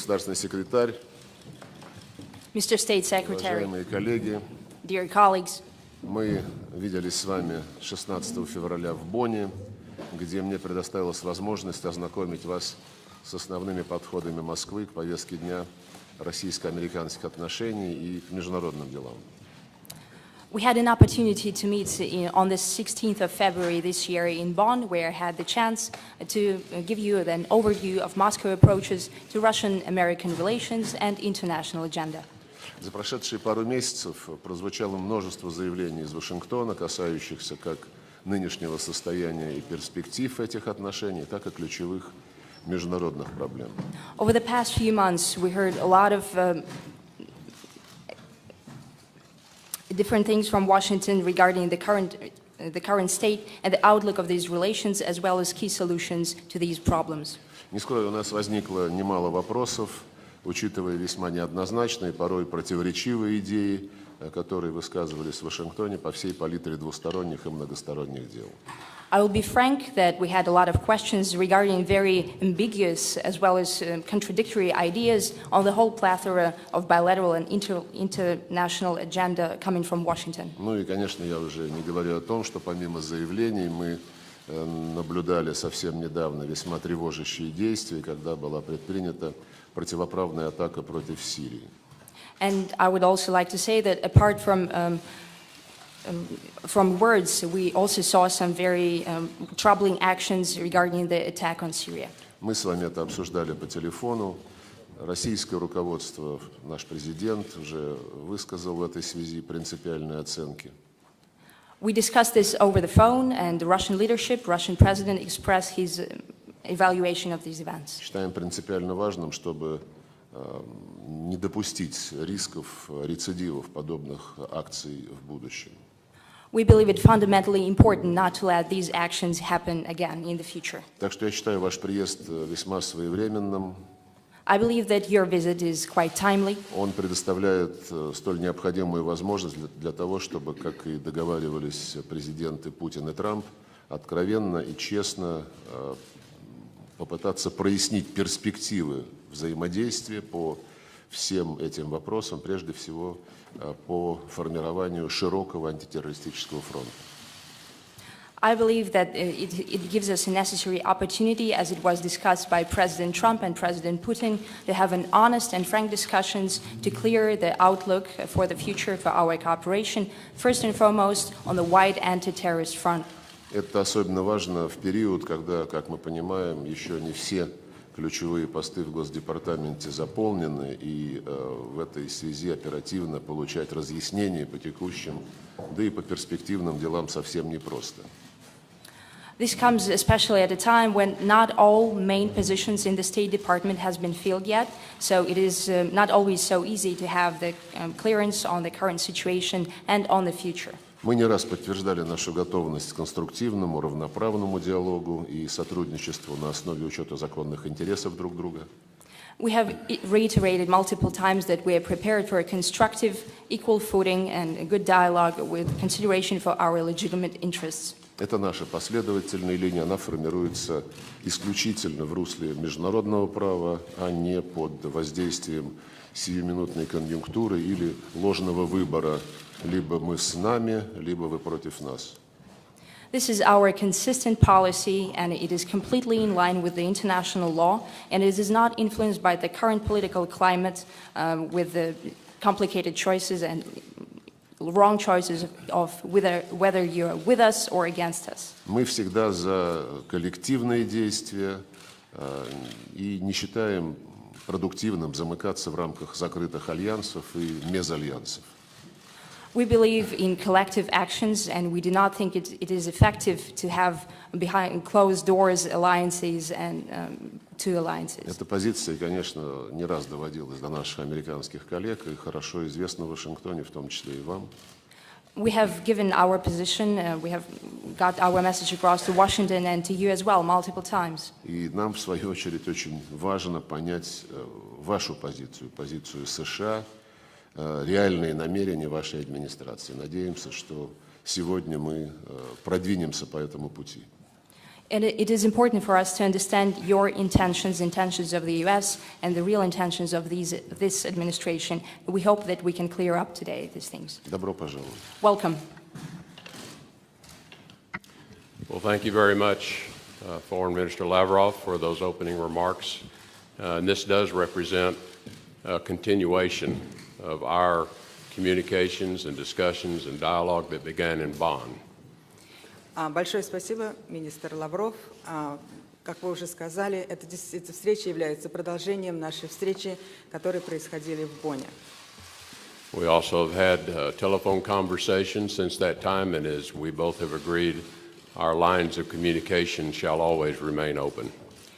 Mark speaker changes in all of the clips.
Speaker 1: государственный секретарь,
Speaker 2: Mr. State Secretary,
Speaker 1: уважаемые коллеги,
Speaker 2: dear colleagues,
Speaker 1: мы виделись с вами 16 февраля в Бонне, где мне предоставилась возможность ознакомить вас с основными подходами Москвы к повестке дня российско-американских отношений и к международным делам.
Speaker 2: we had an opportunity to meet on the 16th of February this year in Bonn, where I had the chance to give you an overview of Moscow approaches to Russian-American relations and international agenda.
Speaker 1: За прошедшие пару месяцев прозвучало множество заявлений из Вашингтона, касающихся как нынешнего состояния и перспектив этих отношений, так и ключевых международных проблем.
Speaker 2: Over the past few months, we heard a lot of different things from Washington regarding the current state and the outlook of these relations, as well as key solutions to these problems.
Speaker 1: Не скрою, у нас возникло немало вопросов, учитывая весьма неоднозначные, порой противоречивые идеи, которые высказывались в Вашингтоне по всей палитре двусторонних и многосторонних дел.
Speaker 2: I will be frank that we had a lot of questions regarding very ambiguous as well as contradictory ideas on the whole plethora of bilateral and international agenda coming from Washington.
Speaker 1: Ну и, конечно, я уже не говорю о том, что помимо заявлений мы наблюдали совсем недавно весьма тревожащие действия, когда была предпринята противоправная атака против Сирии.
Speaker 2: And I would also like to say that apart from words, we also saw some very troubling actions regarding the attack on Syria.
Speaker 1: Мы с вами это обсуждали по телефону. Российское руководство, наш президент уже высказал в этой связи принципиальные оценки.
Speaker 2: We discussed this over the phone, and the Russian leadership, Russian president, expressed his evaluation of these events.
Speaker 1: Считаем принципиально важным, чтобы не допустить рисков рецидивов подобных акций в будущем.
Speaker 2: We believe it fundamentally important not to let these actions happen again in the future.
Speaker 1: Так что я считаю ваш приезд весьма своевременным.
Speaker 2: I believe that your visit is quite timely.
Speaker 1: Он предоставляет столь необходимую возможность для того, чтобы, как и договаривались президенты Путин и Трамп, откровенно и честно попытаться прояснить перспективы взаимодействия по всем этим вопросам, прежде всего по формированию широкого антитеррористического фронта.
Speaker 2: I believe that it gives us a necessary opportunity, as it was discussed by President Trump and President Putin, to have an honest and frank discussions to clear the outlook for the future for our cooperation, first and foremost on the wide anti-terrorist front.
Speaker 1: Это особенно важно в период, когда, как мы понимаем, еще не все ключевые посты в Госдепартаменте заполнены, и в этой связи оперативно получать разъяснения по текущим, да и по перспективным делам совсем непросто.
Speaker 2: This comes especially at a time when not all main positions in the State Department has been filled yet, so it is not always so easy to have the clearance on the current situation and on the future.
Speaker 1: Мы не раз подтверждали нашу готовность к конструктивному, равноправному диалогу и сотрудничеству на основе учета законных интересов друг друга.
Speaker 2: We have reiterated multiple times that we are prepared for a constructive, equal footing and a good dialogue with consideration for our legitimate interests.
Speaker 1: Это наша последовательная линия, она формируется исключительно в русле международного права, а не под воздействием сиюминутной конъюнктуры или ложного выбора. Либо мы с нами, либо вы против нас.
Speaker 2: This is our consistent policy, and it is completely in line with the international law, and it is not influenced by the current political climate with the complicated choices and wrong choices of whether you're with us or against us.
Speaker 1: Мы всегда за коллективные действия и не считаем продуктивным замыкаться в рамках закрытых альянсов и мезальянсов.
Speaker 2: We believe in collective actions, and we do not think it is effective to have behind closed doors alliances and two alliances.
Speaker 1: Эта позиция, конечно, не раз доводилась до наших американских коллег и хорошо известна в Вашингтоне, в том числе и вам.
Speaker 2: We have given our position, we have got our message across to Washington and to you as well multiple times.
Speaker 1: И нам, в свою очередь, очень важно понять вашу позицию, позицию США, реальные намерения вашей администрации. Надеемся, что сегодня мы продвинемся по этому пути.
Speaker 2: And it is important for us to understand your intentions, intentions of the U.S., and the real intentions of this administration. We hope that we can clear up today these things.
Speaker 1: Добро пожаловать.
Speaker 2: Welcome.
Speaker 3: Well, thank you very much, Foreign Minister Lavrov, for those opening remarks. And this does represent a continuation of our communications and discussions and dialogue that began in Bonn.
Speaker 4: Большое спасибо, министр Лавров. Как вы уже сказали, эта встреча является продолжением нашей встречи, которые происходили в Бонне.
Speaker 3: We also have had telephone conversations since that time, and as we both have agreed, our lines of communication shall always remain open.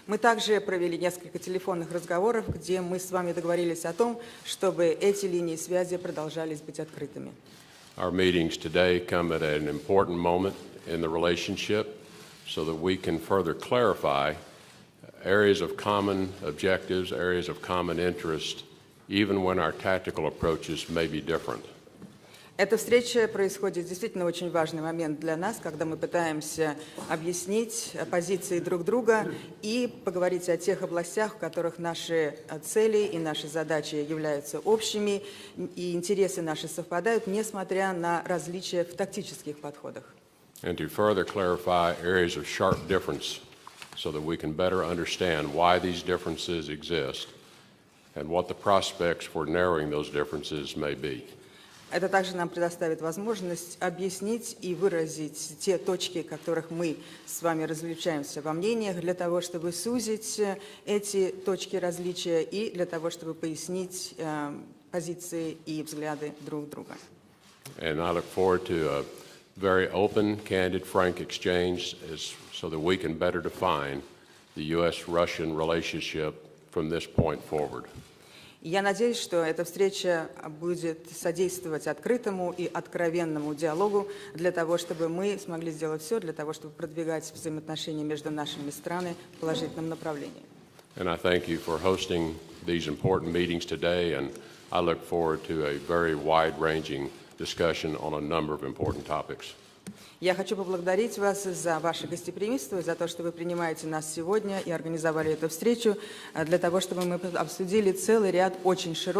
Speaker 4: Мы также провели несколько телефонных разговоров, где мы с вами договорились о том, чтобы эти линии связи продолжались быть открытыми.
Speaker 3: Our meetings today come at an important moment in the relationship so that we can further clarify areas of common objectives, areas of common interest, even when our tactical approaches may be different.
Speaker 4: Эта встреча происходит действительно очень важный момент для нас, когда мы пытаемся объяснить позиции друг друга и поговорить о тех областях, в которых наши цели и наши задачи являются общими, и интересы наши совпадают, несмотря на различия в тактических подходах.
Speaker 3: And to further clarify areas of sharp difference so that we can better understand why these differences exist and what the prospects for narrowing those differences may be.
Speaker 4: Это также нам предоставит возможность объяснить и выразить те точки, в которых мы с вами различаемся во мнениях, для того, чтобы сузить эти точки различия и для того, чтобы пояснить позиции и взгляды друг друга.
Speaker 3: And I look forward to a very open, candid, frank exchange so that we can better define the U.S.-Russian relationship from this point forward.
Speaker 4: Я надеюсь, что эта встреча будет содействовать открытому и откровенному диалогу для того, чтобы мы смогли сделать все, для того, чтобы продвигать взаимоотношения между нашими странами в положительном направлении.
Speaker 3: And I thank you for hosting these important meetings today, and I look forward to a very wide-ranging discussion on a number of important topics.
Speaker 4: Я хочу поблагодарить вас за ваше гостеприимство, за то, что вы принимаете нас сегодня и организовали эту встречу для того, чтобы мы обсудили целый ряд очень широких